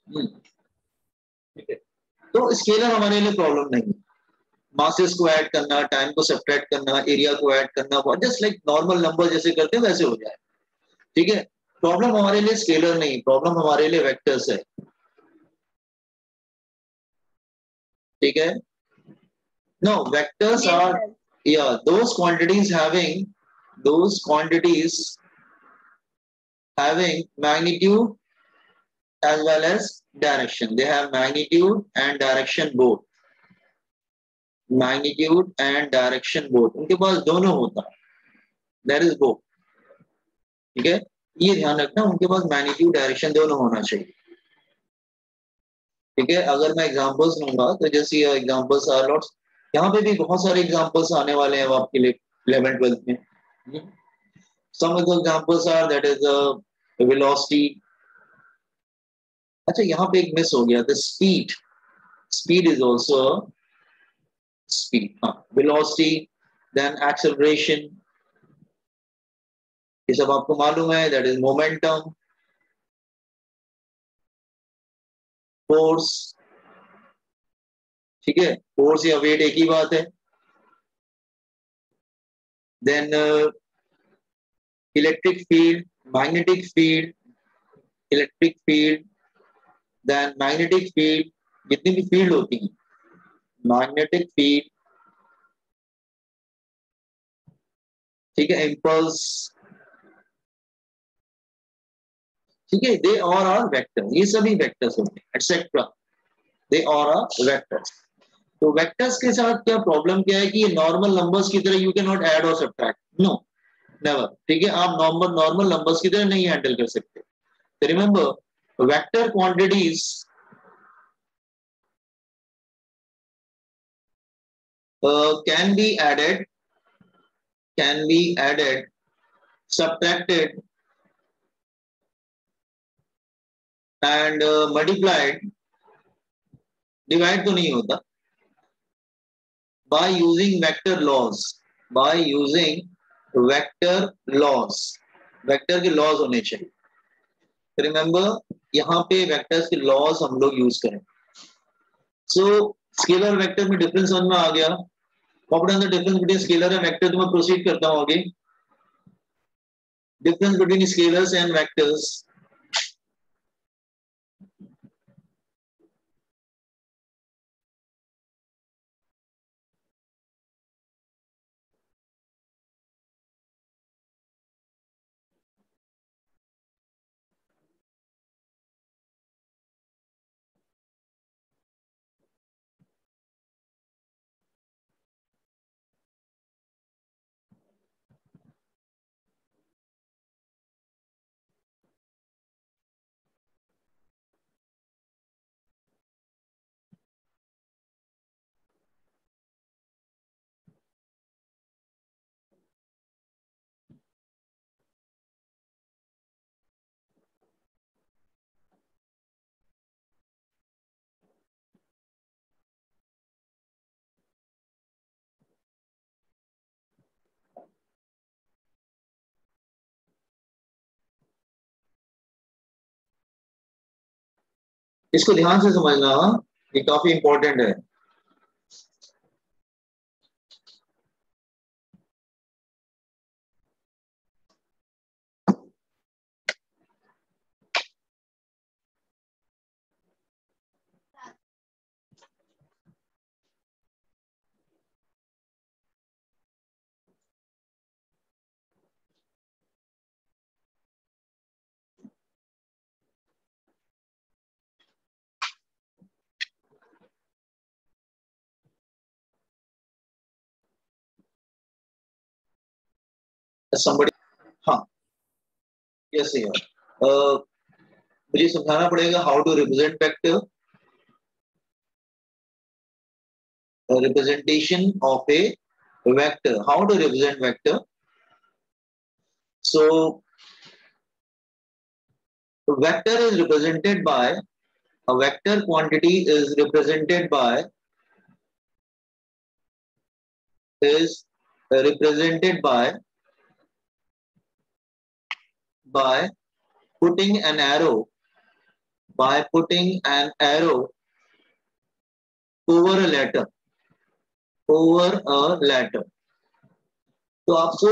ठीक है, तो स्केलर हमारे लिए प्रॉब्लम नहीं है। मासेस को ऐड करना, टाइम को सब्ट्रैक्ट करना, एरिया को ऐड करना, जस्ट लाइक नॉर्मल नंबर जैसे करते हैं वैसे हो जाए। ठीक है, प्रॉब्लम हमारे लिए स्केलर नहीं, प्रॉब्लम हमारे लिए वेक्टर्स है। ठीक है, no vectors Yes, are sir. those quantities having magnitude as well as direction. They have magnitude and direction both. Magnitude and direction both. उनके पास दोनों होता है. That is both. ठीक है, ये ध्यान रखना, उनके पास मैग्नीट्यूड डायरेक्शन दोनों होना चाहिए। ठीक है, अगर मैं एग्जांपल्स लूंगा तो जैसे ये एग्जांपल्स आर लॉट्स, यहाँ पे भी बहुत सारे एग्जांपल्स आने वाले हैं आपके लिए 11th-12th में। Some of the examples are that is the velocity. अच्छा, यहाँ पे एक मिस हो गया, the speed. Speed is also speed, हाँ, वेलोसिटी, देन एक्सेलरेशन, ये सब आपको मालूम है, दैट इज मोमेंटम, फोर्स। ठीक है, फोर्स या वेट एक ही बात है। Then electric field, magnetic field, electric field, then magnetic field, जितनी भी फील्ड होती है, मैग्नेटिक फील्ड। ठीक है, इम्पल्स। ठीक है, दे ऑल आर वेक्टर, ये सभी वेक्टर्स होते हैं, etcetera, they all are vectors. तो वेक्टर्स के साथ क्या प्रॉब्लम क्या है कि ये नॉर्मल नंबर्स की तरह यू कैन नॉट ऐड और सब्ट्रैक्ट, नो, नेवर। ठीक है, आप नॉर्मल नंबर्स की तरह नहीं हैंडल कर सकते। तो remember, vector quantities can be added, subtracted and multiplied, divide तो नहीं होता, by using vector laws, by using vector laws, vector के लॉज होने चाहिए। रिमेंबर, यहाँ पे वेक्टर्स के लॉज हम लोग यूज करें। सो स्केलर वेक्टर में डिफरेंस समझ में आ गया। What is the difference between scalar and vector? तो मैं प्रोसीड करता हूँ आगे। Difference between scalars and vectors. इसको ध्यान से समझना, ये काफी इंपॉर्टेंट है। somebody, हाँ, यस यार, मुझे समझाना पड़ेगा how to represent vector, representation of a vector, how to represent vector. So vector is represented by, a vector quantity is represented by, is represented by putting an arrow by putting an arrow over a letter, over a letter. तो आपको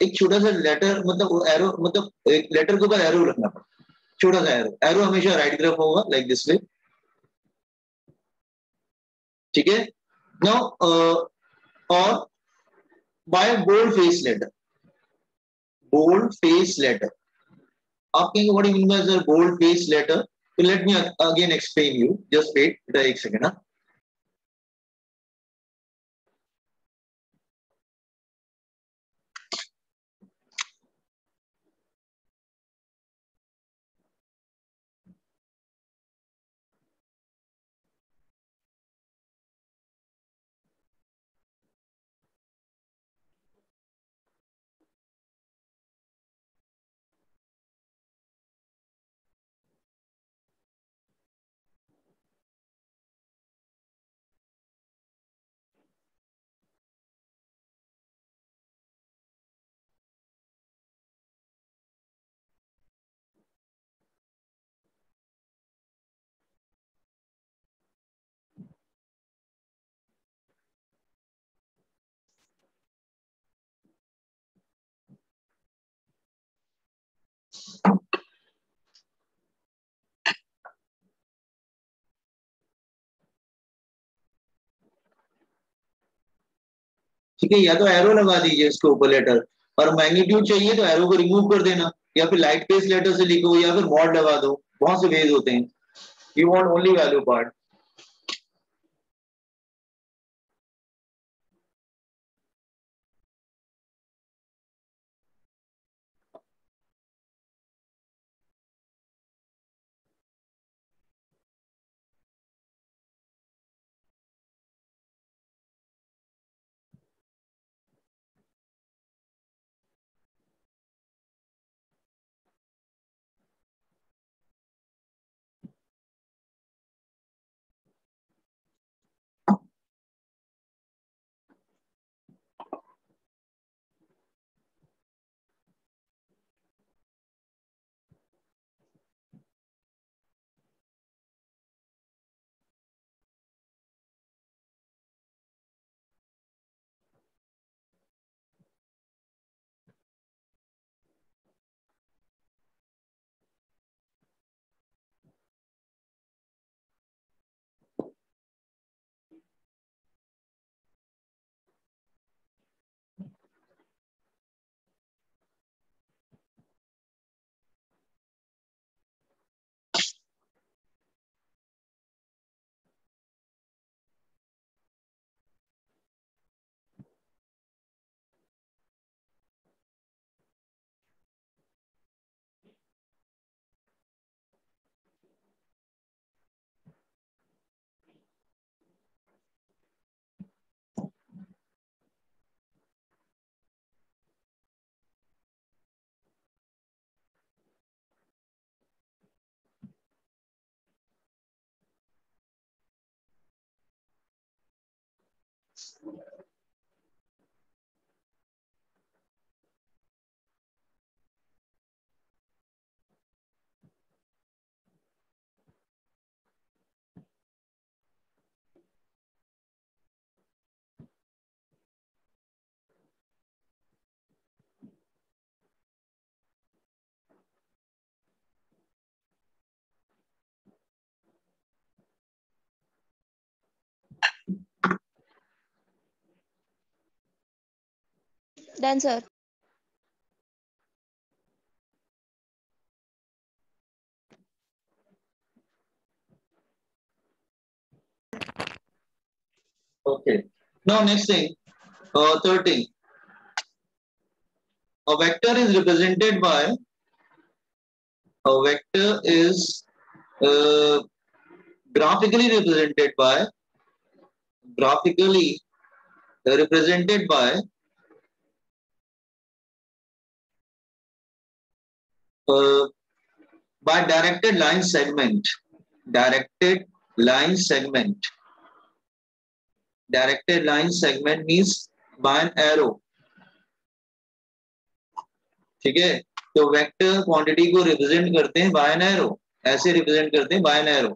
एक छोटा सा letter मतलब arrow मतलब एक letter के ऊपर एरो रखना पड़ता है, छोटा सा एरो, एरो हमेशा राइट तरफ होगा लाइक दिस वे, ठीक है। नाउ और by bold face letter, bold face letter, आप कहेंगे what you mean by sir bold face letter, तो let me again explain you, just wait बेटा एक सेकंड। ठीक है, या तो एरो लगा दीजिए इसके ऊपर लेटर, और मैग्नीट्यूड चाहिए तो एरो को रिमूव कर देना, या फिर लाइट पेस लेटर से लिखो, या फिर मॉड लगा दो, बहुत से वेज होते हैं। You want only value part. Done, sir. Okay. Now next thing, 13. A vector is represented by, a vector is uh, graphically represented by, graphically represented uh, by directed line segment, directed line segment, directed line segment means by an arrow, ठीक है। तो vector quantity को represent करते हैं bye an arrow, ऐसे represent करते हैं bye an arrow,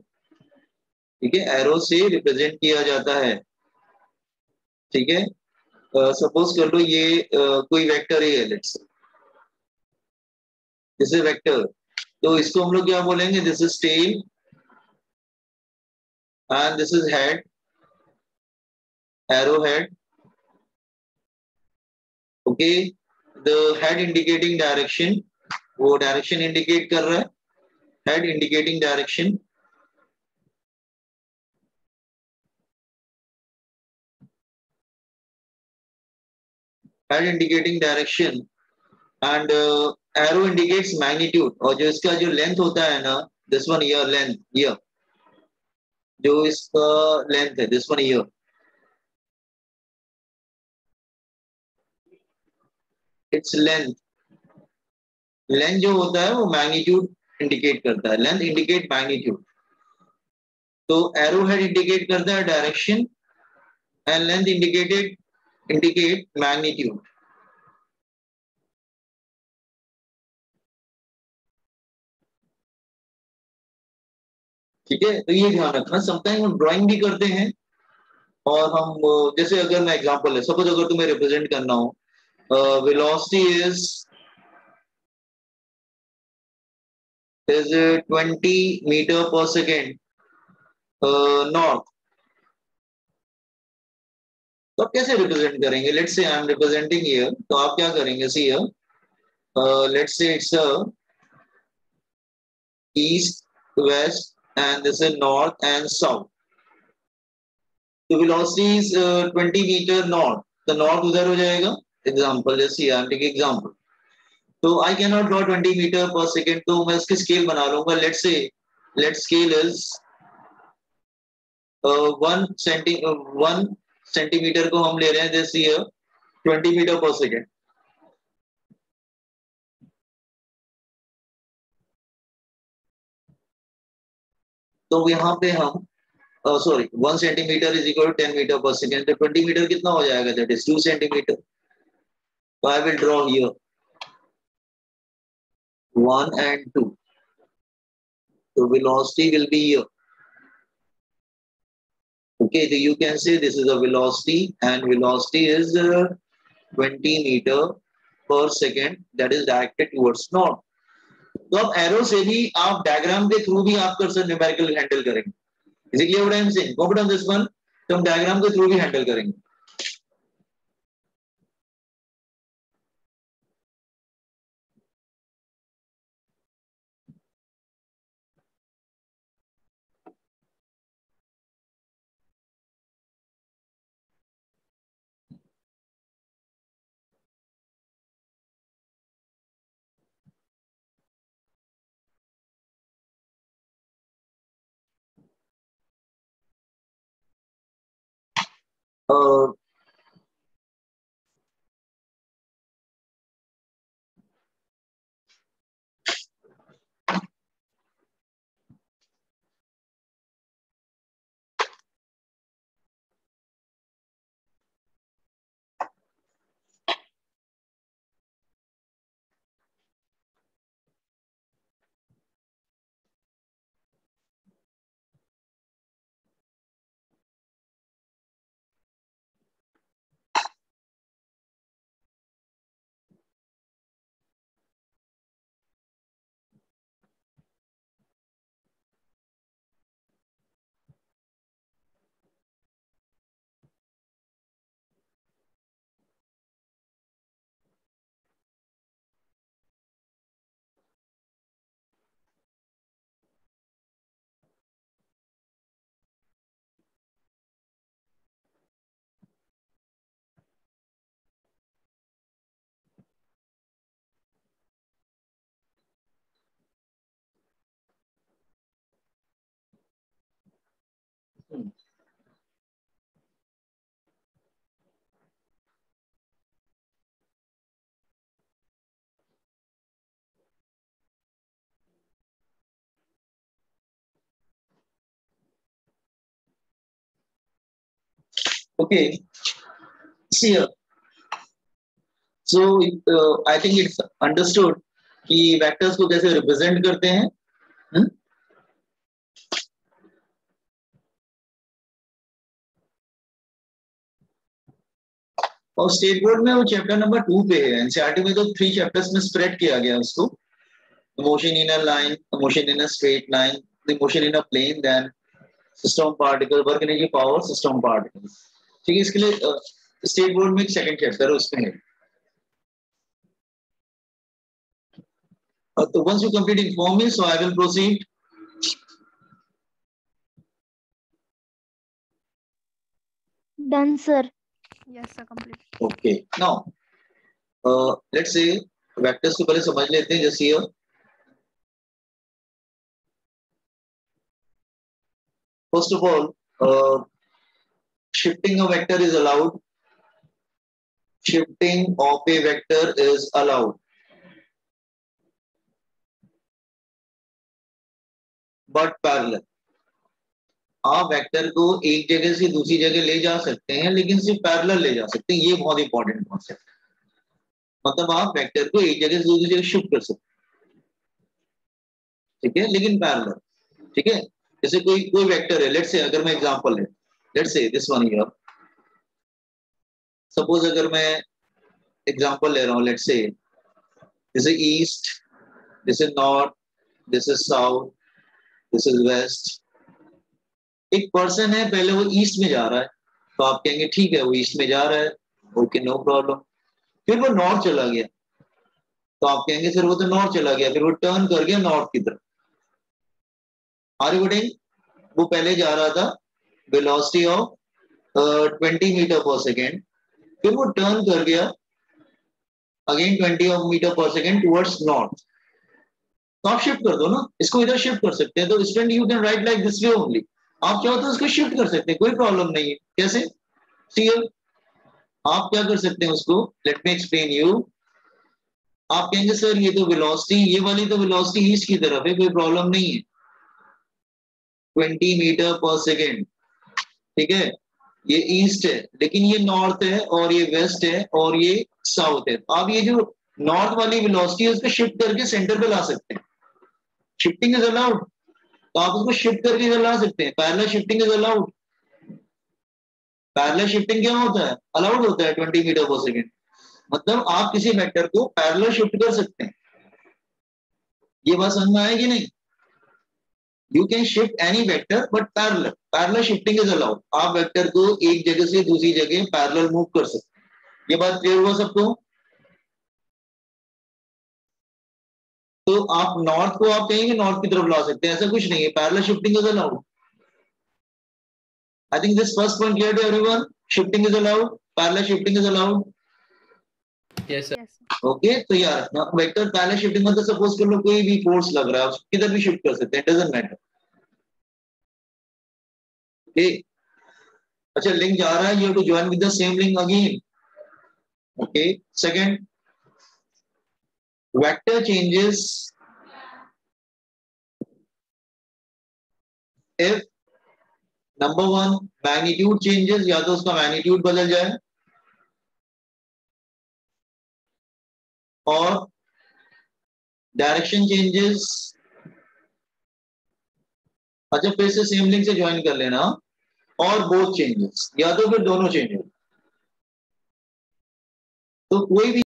ठीक है, एरो से रिप्रेजेंट किया जाता है, ठीक है। सपोज कर लो ये कोई वेक्टर है, लेट्स दिस इज वेक्टर, तो इसको हम लोग क्या बोलेंगे, this is tail and this is head, arrow head, okay. The head indicating direction, वो डायरेक्शन इंडिकेट कर रहा है, head indicating direction, head indicating direction and arrow indicates magnitude, और जो इसका जो लेंथ होता है ना, this one here length, here, जो इसका लेंथ है, this one here, it's length, length जो होता है वो मैग्नीट्यूड इंडिकेट करता है, लेंथ इंडिकेट मैग्नीट्यूड। तो एरो हेड इंडिकेट करता है direction and length indicate magnitude, ठीक है। तो ये ध्यान रखना, समटाइम हम ड्राइंग भी करते हैं और हम जैसे अगर मैं एग्जांपल है, सपोज अगर तुम्हें रिप्रेजेंट करना हो velocity is 20 metre per second north, तो आप कैसे रिप्रेजेंट करेंगे, let's say I am representing here, तो आप क्या करेंगे, see here let's say it's east west and this is north and south, तो वेलोसिटी इज 20 मीटर नॉर्थ, तो नॉर्थ उधर हो जाएगा, एग्जांपल जैसे आई एम टेकिंग एग्जांपल, तो I can not draw 20 metre per second, तो मैं इसकी स्केल बना लूंगा, let's say late scale is 1 centimetre को हम ले रहे हैं this here 20 metre per second, तो यहाँ पे हम sorry 1 centimetre is equal to 10 metre per second, तो 20 मीटर कितना हो जाएगा, दैट इज 2 सेंटीमीटर, तो I will draw here 1 and 2, so velocity will be here, okay, so you can say this is a velocity and velocity is 20 meter per second, that is directed towards north। तो अब arrow से भी आप diagram के through भी आप कर सकते न्यूमेरिकल हैंडल करेंगे, is it clear what I am saying, confidence this one, तो हम डायग्राम के थ्रू भी हैंडल करेंगे। Okay, see so I think it's understood कि वेक्टर्स को कैसे रिप्रेजेंट करते हैं। और स्टेट बोर्ड में वो चैप्टर नंबर 2 पे है, एनसीईआरटी में तो 3 चैप्टर्स में स्प्रेड किया गया उसको, motion in a line, motion in a straight line, the motion in a plane, then system particle, work energy power, system particle. ठीक है, इसके लिए स्टेट बोर्ड में एक सेकंड चैप्टर है उसमें है। तो once you complete inform me, so I will proceed. Done, sir. Yes, sir. Complete. Okay, now let's say vectors को पहले समझ लेते हैं। जैसे ये first of all, shifting a vector is allowed. Shifting of a vector is allowed, but parallel. आप vector को एक जगह से दूसरी जगह ले जा सकते हैं, लेकिन सिर्फ पैरेलल ले जा सकते हैं। ये बहुत इंपॉर्टेंट कॉन्सेप्ट है। मतलब आप वेक्टर को एक जगह से दूसरी जगह शिफ्ट कर सकते हैं, ठीक है, लेकिन पैरेलल। ठीक है, जैसे कोई वेक्टर है, लेट्स से अगर मैं एग्जांपल ले, let's say this one here, suppose अगर मैं एग्जांपल ले रहा हूं, let's say this is east, this is north, this is south, this is west. एक पर्सन है, पहले वो ईस्ट में जा रहा है, तो आप कहेंगे ठीक है वो ईस्ट में जा रहा है, ओके नो प्रॉब्लम। फिर वो नॉर्थ चला गया, तो आप कहेंगे सर वो तो नॉर्थ चला गया, फिर वो टर्न कर गया नॉर्थ की तरफ। Are you getting? वो पहले जा रहा था velocity of 20 metre per second, फिर वो टर्न कर गया again 20 metre per second towards north. तो आप शिफ्ट कर दो ना, इसको इधर शिफ्ट कर सकते हैं। तो student you can write like this way only. आप क्या होता है उसको शिफ्ट कर सकते हैं, कोई प्रॉब्लम नहीं है। कैसे? सी आप क्या कर सकते हैं उसको, लेट मी एक्सप्लेन यू। आप कहेंगे सर ये तो वेलोसिटी, ये वाली तो वेलोसिटी ईस्ट की तरफ है, कोई प्रॉब्लम नहीं है, 20 मीटर पर सेकेंड। ठीक है, ये ईस्ट है, लेकिन ये नॉर्थ है और ये वेस्ट है और ये साउथ है। आप ये जो नॉर्थ वाली वेलोसिटी है उसको शिफ्ट करके सेंटर पे ला सकते हैं। शिफ्टिंग इज अलाउड, तो आप उसको शिफ्ट करके इधर ला सकते हैं। Parallel shifting is allowed. Parallel shifting क्या होता है? अलाउड होता है 20 मीटर पर सेकेंड। मतलब आप किसी वेक्टर को पैरेलल शिफ्ट कर सकते हैं। ये बात समझ में आएगी नहीं? You can shift any vector but parallel, parallel shifting is allowed. आप वेक्टर को एक जगह से दूसरी जगह पैरेलल मूव कर सकते हैं। ये बात क्लियर हुआ सबको? तो आप नॉर्थ को आप कहेंगे नॉर्थ की तरफ ला सकते हैं, ऐसा कुछ नहीं है। Parallel shifting is allowed. I think this first point clear to everyone. Shifting is allowed, parallel shifting is allowed. Yes, sir. Okay, तो यार वेक्टर पैरेलल शिफ्टिंग मतलब सपोज कर लो कोई भी फोर्स लग रहा है, उसको किधर भी शिफ्ट कर सकते हैं, डजंट मैटर। ओके, अच्छा लिंक जा रहा है, you have to join with the same link again. Okay, second, vector changes if number 1 magnitude changes, या तो उसका मैग्नीट्यूड बदल जाए, और डायरेक्शन चेंजेस। अच्छा फिर से सेम लिंक से ज्वाइन कर लेना, और बोथ चेंजेस, या तो फिर दोनों चेंजेस। तो कोई भी